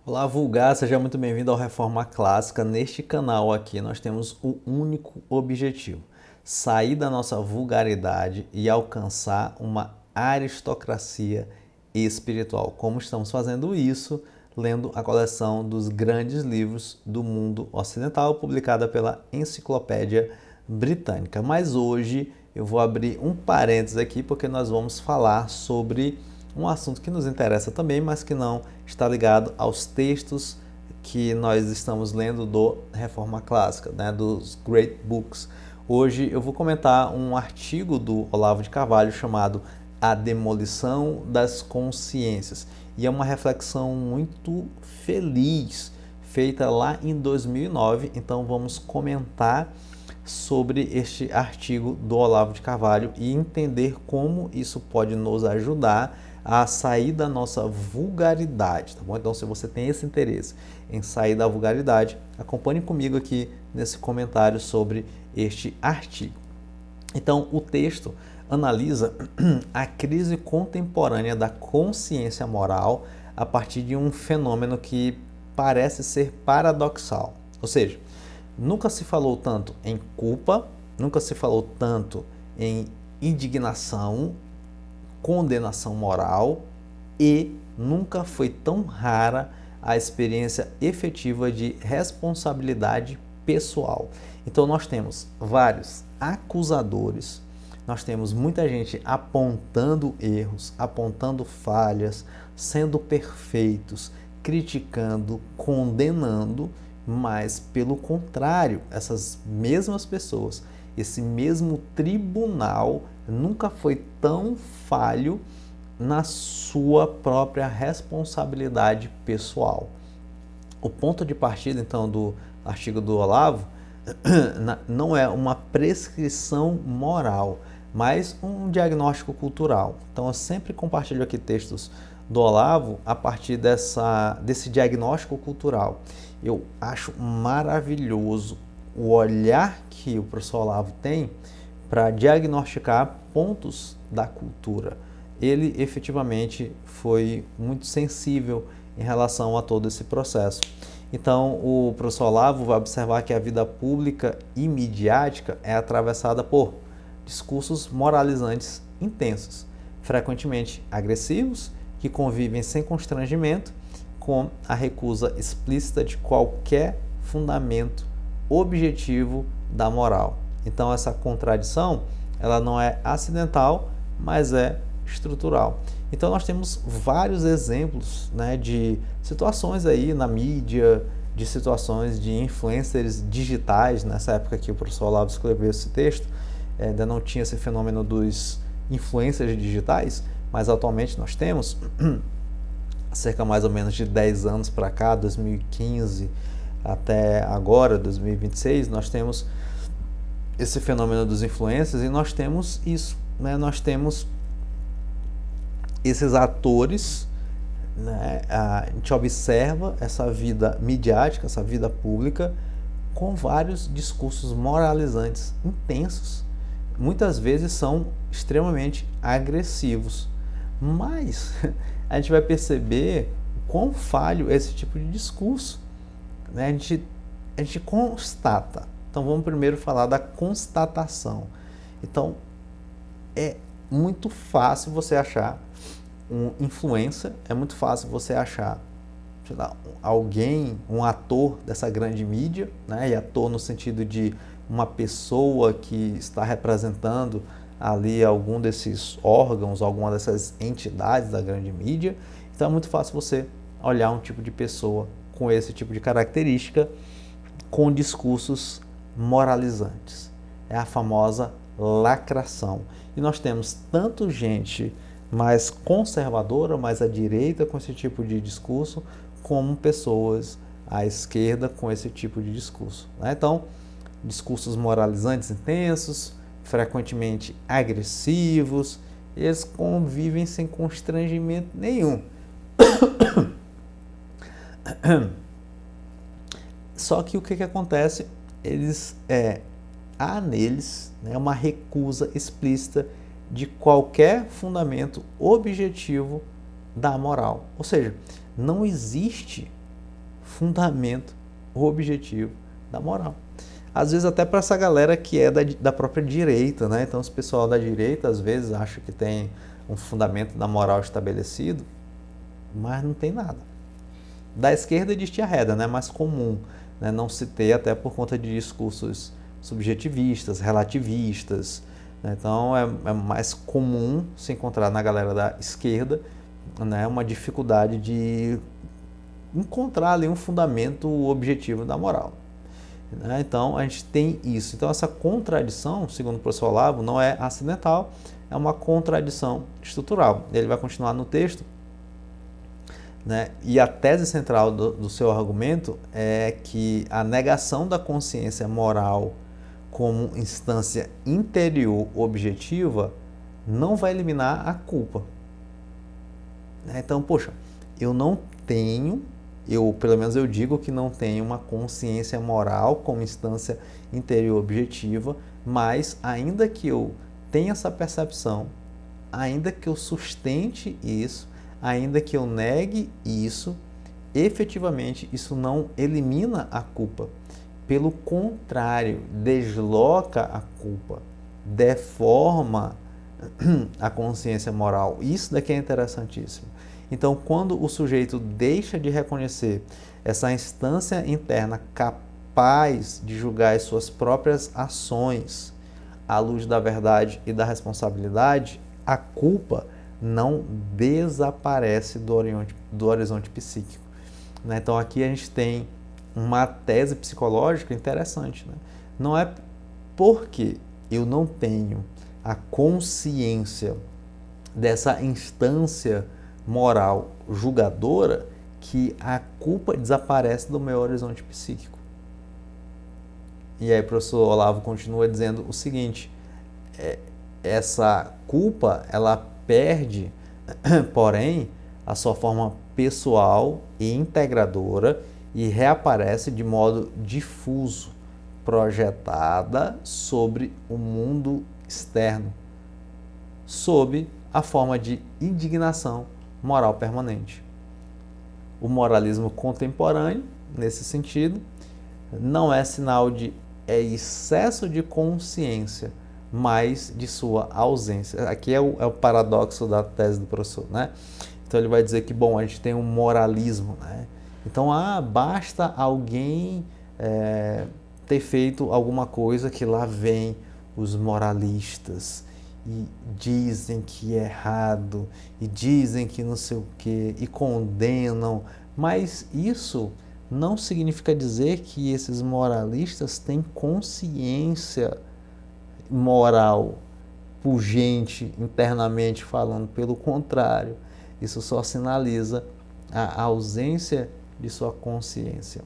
Olá, vulgar, seja muito bem-vindo ao Reforma Clássica. Neste canal aqui nós temos o único objetivo: sair da nossa vulgaridade e alcançar uma aristocracia espiritual. Como estamos fazendo isso? Lendo a coleção dos grandes livros do mundo ocidental, publicada pela Enciclopédia Britânica. Mas hoje eu vou abrir um parênteses aqui porque nós vamos falar sobre um assunto que nos interessa também, mas que não está ligado aos textos que nós estamos lendo do Reforma Clássica, né, dos Great Books. Hoje eu vou comentar um artigo do Olavo de Carvalho chamado A Demolição das Consciências. E é uma reflexão muito feliz, feita lá em 2009, então vamos comentar sobre este artigo do Olavo de Carvalho e entender como isso pode nos ajudar a sair da nossa vulgaridade, tá bom? Então, se você tem esse interesse em sair da vulgaridade, acompanhe comigo aqui nesse comentário sobre este artigo. Então, o texto analisa a crise contemporânea da consciência moral a partir de um fenômeno que parece ser paradoxal. Ou seja, nunca se falou tanto em culpa, nunca se falou tanto em indignação, condenação moral e nunca foi tão rara a experiência efetiva de responsabilidade pessoal. Então nós temos vários acusadores, nós temos muita gente apontando erros, apontando falhas, sendo perfeitos, criticando, condenando, mas pelo contrário, essas mesmas pessoas, esse mesmo tribunal nunca foi tão falho na sua própria responsabilidade pessoal. O ponto de partida, então, do artigo do Olavo não é uma prescrição moral, mas um diagnóstico cultural. Então, eu sempre compartilho aqui textos do Olavo a partir desse diagnóstico cultural. Eu acho maravilhoso o olhar que o professor Olavo tem para diagnosticar pontos da cultura. Ele efetivamente foi muito sensível em relação a todo esse processo. Então, o professor Olavo vai observar que a vida pública e midiática é atravessada por discursos moralizantes intensos, frequentemente agressivos, que convivem sem constrangimento com a recusa explícita de qualquer fundamento objetivo da moral. Então essa contradição, ela não é acidental, mas é estrutural. Então nós temos vários exemplos, né, de situações aí na mídia, de situações de influencers digitais. Nessa época que o professor Olavo escreveu esse texto, ainda não tinha esse fenômeno dos influencers digitais, mas atualmente nós temos, cerca mais ou menos de 10 anos para cá, 2015 até agora, 2026, nós temos esse fenômeno dos influencers e nós temos isso, né? Nós temos esses atores, né? A gente observa essa vida midiática, essa vida pública, com vários discursos moralizantes intensos. Muitas vezes são extremamente agressivos, mas a gente vai perceber o quão falho é esse tipo de discurso, né? A gente constata. Então vamos primeiro falar da constatação. Então é muito fácil você achar um influencer, é muito fácil você achar, sei lá, alguém, um ator dessa grande mídia, né? E ator no sentido de uma pessoa que está representando ali algum desses órgãos, alguma dessas entidades da grande mídia. Então é muito fácil você olhar um tipo de pessoa com esse tipo de característica, com discursos moralizantes. É a famosa lacração. E nós temos tanto gente mais conservadora, mais à direita com esse tipo de discurso, como pessoas à esquerda com esse tipo de discurso, né? Então, discursos moralizantes intensos, frequentemente agressivos, eles convivem sem constrangimento nenhum. Só que o que acontece? Há neles, né, uma recusa explícita de qualquer fundamento objetivo da moral. Ou seja, não existe fundamento objetivo da moral. Às vezes até para essa galera que é da própria direita, né? Então, esse pessoal da direita às vezes acha que tem um fundamento da moral estabelecido, mas não tem nada. Da esquerda existe a reda, né? Mais comum, né? Não se ter, até por conta de discursos subjetivistas, relativistas, né? Então é mais comum se encontrar na galera da esquerda, né? Uma dificuldade de encontrar ali um fundamento objetivo da moral. Então a gente tem isso. Então essa contradição, segundo o professor Olavo, não é acidental, é uma contradição estrutural. Ele vai continuar no texto, né? E a tese central do seu argumento é que a negação da consciência moral como instância interior objetiva não vai eliminar a culpa. Então, poxa, eu não tenho, pelo menos eu digo que não tenho uma consciência moral como instância interior objetiva, mas ainda que eu tenha essa percepção, ainda que eu sustente isso, ainda que eu negue isso, efetivamente isso não elimina a culpa. Pelo contrário, desloca a culpa, deforma a consciência moral. Isso daqui é interessantíssimo. Então, quando o sujeito deixa de reconhecer essa instância interna capaz de julgar as suas próprias ações à luz da verdade e da responsabilidade, a culpa não desaparece do horizonte psíquico. Então, aqui a gente tem uma tese psicológica interessante. Não é porque eu não tenho a consciência dessa instância moral julgadora que a culpa desaparece do meu horizonte psíquico. E aí o professor Olavo continua dizendo o seguinte: essa culpa, ela perde, porém, a sua forma pessoal e integradora e reaparece de modo difuso, projetada sobre o mundo externo, sob a forma de indignação moral permanente. O moralismo contemporâneo, nesse sentido, não é sinal de excesso de consciência, mas de sua ausência. Aqui é o paradoxo da tese do professor, né? Então ele vai dizer que, bom, a gente tem um moralismo, né? Então, basta alguém ter feito alguma coisa que lá vem os moralistas e dizem que é errado, e dizem que não sei o quê, e condenam, mas isso não significa dizer que esses moralistas têm consciência moral pungente internamente falando. Pelo contrário, isso só sinaliza a ausência de sua consciência.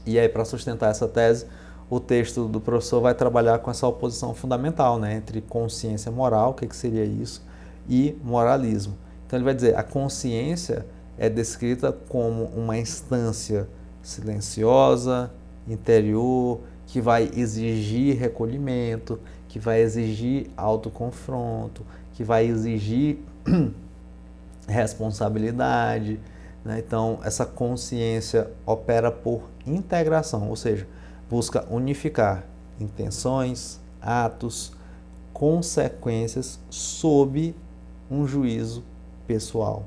E aí, para sustentar essa tese, o texto do professor vai trabalhar com essa oposição fundamental, né, entre consciência moral, o que seria isso, e moralismo. Então ele vai dizer, a consciência é descrita como uma instância silenciosa, interior, que vai exigir recolhimento, que vai exigir autoconfronto, que vai exigir responsabilidade, né? Então, essa consciência opera por integração, ou seja, busca unificar intenções, atos, consequências sob um juízo pessoal.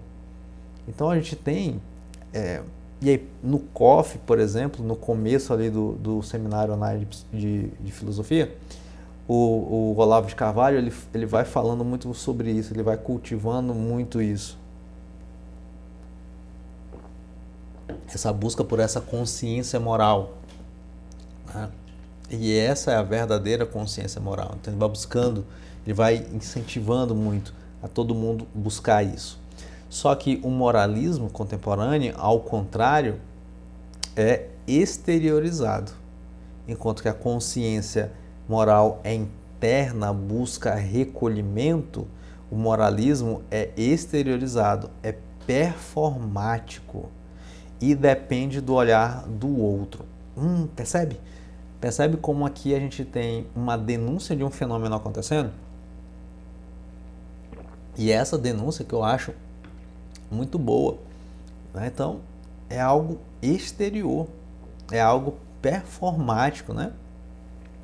Então, a gente tem, e aí no COF, por exemplo, no começo ali do seminário online de filosofia, o Olavo de Carvalho ele vai falando muito sobre isso, ele vai cultivando muito isso. Essa busca por essa consciência moral, né? E essa é a verdadeira consciência moral. Então ele vai buscando, ele vai incentivando muito a todo mundo buscar isso. Só que o moralismo contemporâneo, ao contrário, é exteriorizado, enquanto que a consciência moral é interna, busca recolhimento, o moralismo é exteriorizado, é performático e depende do olhar do outro. Percebe? Percebe como aqui a gente tem uma denúncia de um fenômeno acontecendo? E essa denúncia que eu acho muito boa, né? Então, é algo exterior, é algo performático, né?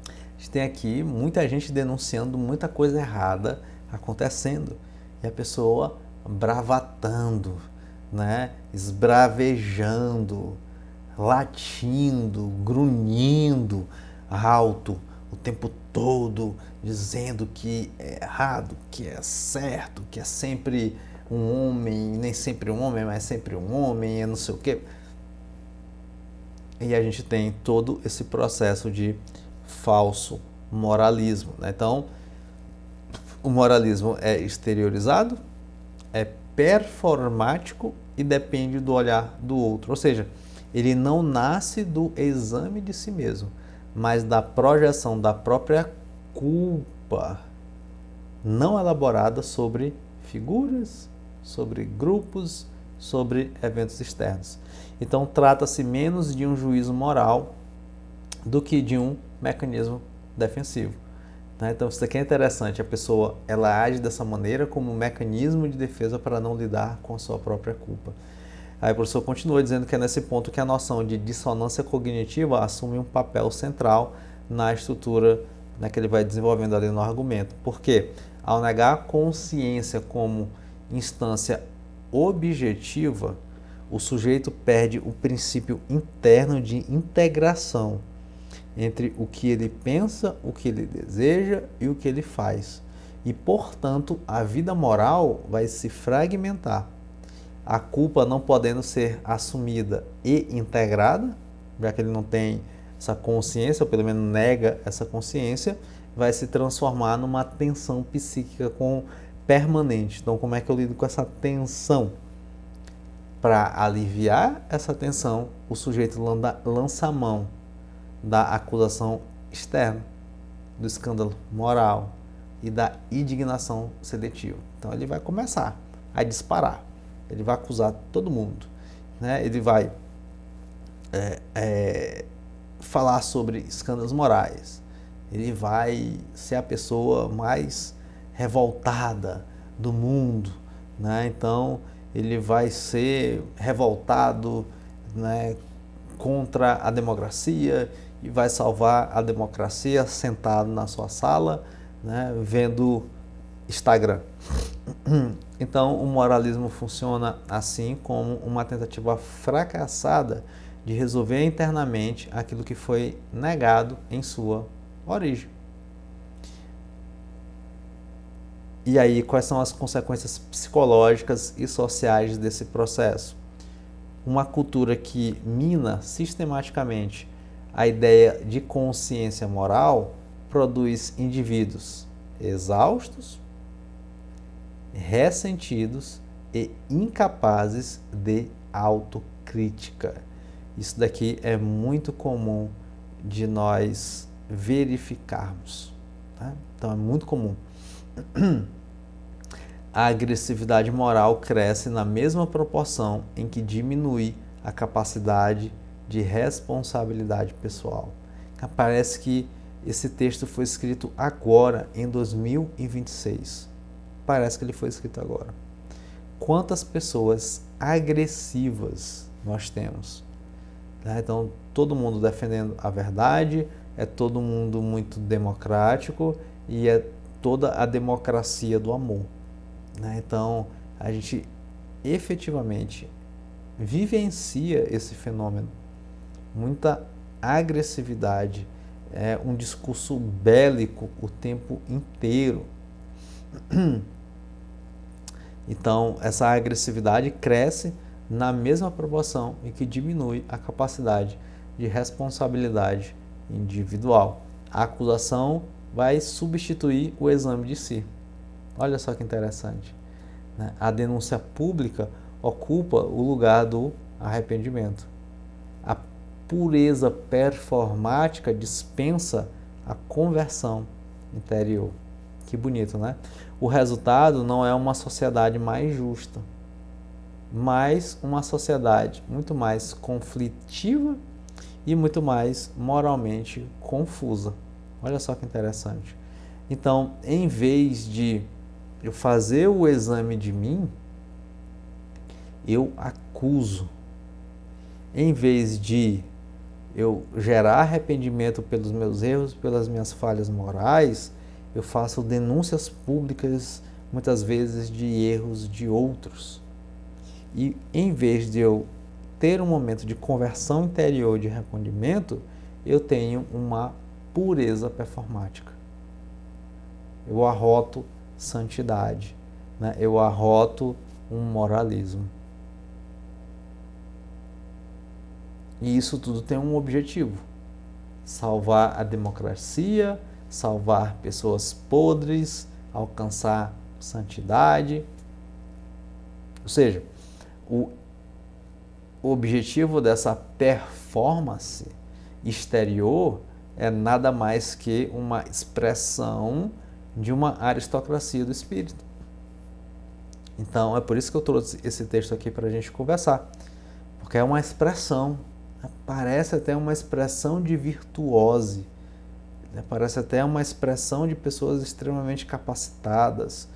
A gente tem aqui muita gente denunciando muita coisa errada acontecendo e a pessoa bravatando, né? Esbravejando, latindo, grunhindo alto o tempo todo, dizendo que é errado, que é certo, que é sempre um homem, nem sempre um homem, mas sempre um homem, é não sei o quê. E a gente tem todo esse processo de falso moralismo, né? Então, o moralismo é exteriorizado, é performático e depende do olhar do outro. Ou seja, ele não nasce do exame de si mesmo, mas da projeção da própria culpa não elaborada sobre figuras, sobre grupos, sobre eventos externos. Então, trata-se menos de um juízo moral do que de um mecanismo defensivo. Então, isso aqui é interessante. A pessoa ela age dessa maneira como um mecanismo de defesa para não lidar com a sua própria culpa. Aí o professor continua dizendo que é nesse ponto que a noção de dissonância cognitiva assume um papel central na estrutura, né, que ele vai desenvolvendo ali no argumento. Por quê? Ao negar a consciência como instância objetiva, o sujeito perde o princípio interno de integração entre o que ele pensa, o que ele deseja e o que ele faz. E, portanto, a vida moral vai se fragmentar. A culpa não podendo ser assumida e integrada, já que ele não tem essa consciência, ou pelo menos nega essa consciência, vai se transformar numa tensão psíquica permanente. Então, como é que eu lido com essa tensão? Para aliviar essa tensão, o sujeito lança a mão da acusação externa, do escândalo moral e da indignação seletiva. Então ele vai começar a disparar, ele vai acusar todo mundo, né? Ele vai falar sobre escândalos morais, ele vai ser a pessoa mais revoltada do mundo, né? Então ele vai ser revoltado, né, contra a democracia e vai salvar a democracia sentado na sua sala, né, vendo Instagram. Então, o moralismo funciona assim como uma tentativa fracassada de resolver internamente aquilo que foi negado em sua origem. E aí, quais são as consequências psicológicas e sociais desse processo? Uma cultura que mina sistematicamente a ideia de consciência moral produz indivíduos exaustos, ressentidos e incapazes de autocrítica. Isso daqui é muito comum de nós verificarmos, tá? Então é muito comum. A agressividade moral cresce na mesma proporção em que diminui a capacidade de responsabilidade pessoal. Parece que esse texto foi escrito agora, em 2026. Parece que ele foi escrito agora. Quantas pessoas agressivas nós temos? Então, todo mundo defendendo a verdade, é todo mundo muito democrático e é toda a democracia do amor. Então, a gente efetivamente vivencia esse fenômeno. Muita agressividade, um discurso bélico o tempo inteiro. Então, essa agressividade cresce na mesma proporção em que diminui a capacidade de responsabilidade individual. A acusação vai substituir o exame de si. Olha só que interessante, né? A denúncia pública ocupa o lugar do arrependimento. A pureza performática dispensa a conversão interior. Que bonito, né? O resultado não é uma sociedade mais justa, mas uma sociedade muito mais conflitiva e muito mais moralmente confusa. Olha só que interessante. Então, em vez de eu fazer o exame de mim, eu acuso. em vez de eu gerar arrependimento pelos meus erros, pelas minhas falhas morais, eu faço denúncias públicas, muitas vezes, de erros de outros. E em vez de eu ter um momento de conversão interior, de arrependimento, eu tenho uma pureza performática. Eu arroto santidade, né? Eu arroto um moralismo. E isso tudo tem um objetivo: salvar a democracia, salvar pessoas podres, alcançar santidade. Ou seja, o objetivo dessa performance exterior é nada mais que uma expressão de uma aristocracia do espírito. Então, é por isso que eu trouxe esse texto aqui para a gente conversar, porque é uma expressão, parece até uma expressão de virtuose, parece até uma expressão de pessoas extremamente capacitadas,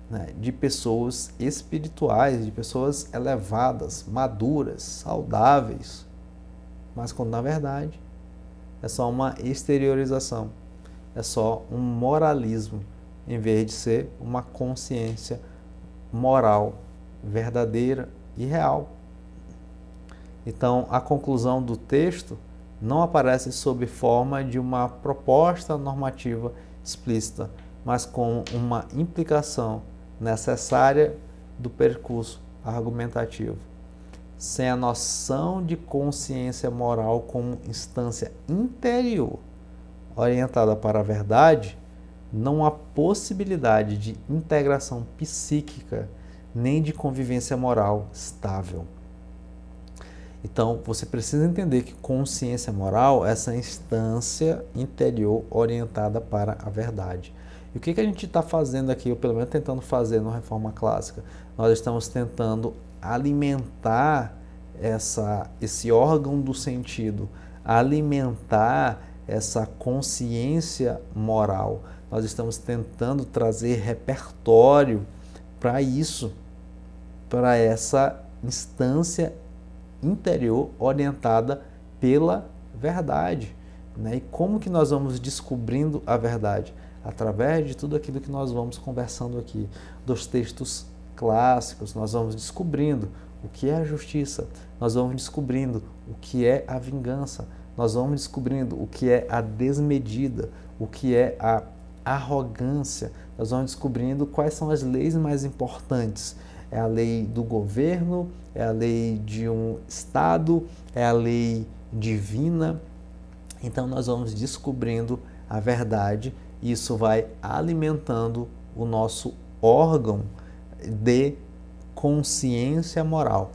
né, de pessoas espirituais, de pessoas elevadas, maduras, saudáveis, mas quando na verdade é só uma exteriorização, é só um moralismo, em vez de ser uma consciência moral verdadeira e real. Então, a conclusão do texto não aparece sob forma de uma proposta normativa explícita, mas como uma implicação necessária do percurso argumentativo. Sem a noção de consciência moral como instância interior orientada para a verdade, não há possibilidade de integração psíquica nem de convivência moral estável. Então, você precisa entender que consciência moral é essa instância interior orientada para a verdade. E o que a gente está fazendo aqui, ou pelo menos tentando fazer na Reforma Clássica? Nós estamos tentando alimentar esse órgão do sentido, alimentar essa consciência moral. Nós estamos tentando trazer repertório para isso, para essa instância interior orientada pela verdade, né? E como que nós vamos descobrindo a verdade? Através de tudo aquilo que nós vamos conversando aqui, dos textos clássicos, nós vamos descobrindo o que é a justiça, nós vamos descobrindo o que é a vingança, nós vamos descobrindo o que é a desmedida, o que é a arrogância, nós vamos descobrindo quais são as leis mais importantes. É a lei do governo, é a lei de um Estado, é a lei divina. Então nós vamos descobrindo a verdade e isso vai alimentando o nosso órgão de consciência moral.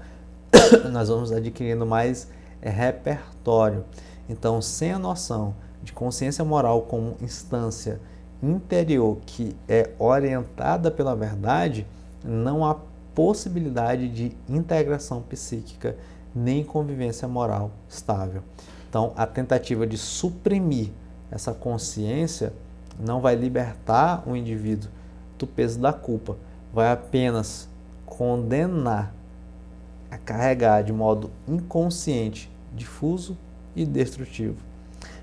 Nós vamos adquirindo mais repertório. Então, sem a noção de consciência moral como instância interior que é orientada pela verdade, não há possibilidade de integração psíquica nem convivência moral estável. Então, a tentativa de suprimir essa consciência não vai libertar o indivíduo do peso da culpa, vai apenas condenar a carregar de modo inconsciente, difuso e destrutivo.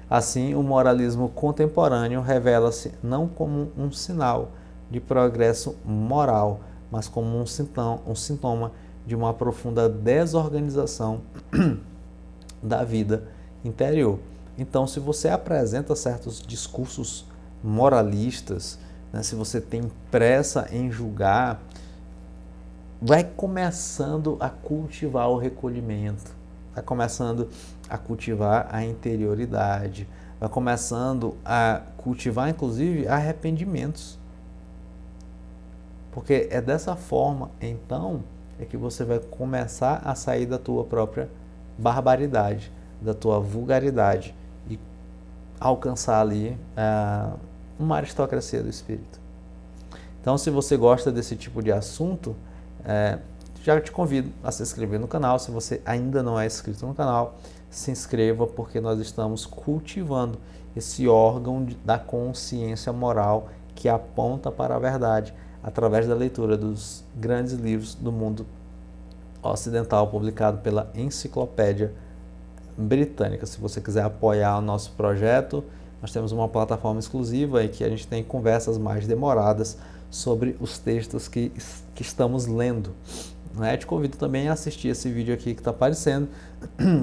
Assim, o moralismo contemporâneo revela-se não como um sinal de progresso moral, mas como um sintoma de uma profunda desorganização da vida interior. Então, se você apresenta certos discursos moralistas, né, se você tem pressa em julgar, vai começando a cultivar o recolhimento, vai começando a cultivar a interioridade, vai começando a cultivar, inclusive, arrependimentos. Porque é dessa forma, então, é que você vai começar a sair da tua própria barbaridade, da tua vulgaridade e alcançar ali uma aristocracia do espírito. Então, se você gosta desse tipo de assunto, já te convido a se inscrever no canal. Se você ainda não é inscrito no canal, se inscreva, porque nós estamos cultivando esse órgão da consciência moral que aponta para a verdade, através da leitura dos grandes livros do mundo ocidental, publicado pela Enciclopédia britânica. Se você quiser apoiar o nosso projeto, nós temos uma plataforma exclusiva em que a gente tem conversas mais demoradas sobre os textos que estamos lendo. Né? Te convido também a assistir esse vídeo aqui que está aparecendo,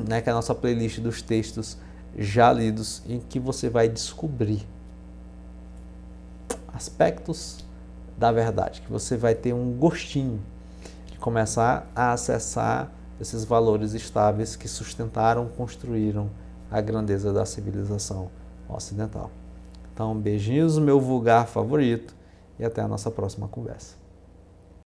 né? Que é a nossa playlist dos textos já lidos, em que você vai descobrir aspectos da verdade, que você vai ter um gostinho de começar a acessar esses valores estáveis que sustentaram, construíram a grandeza da civilização ocidental. Então, beijinhos, meu vulgar favorito, e até a nossa próxima conversa.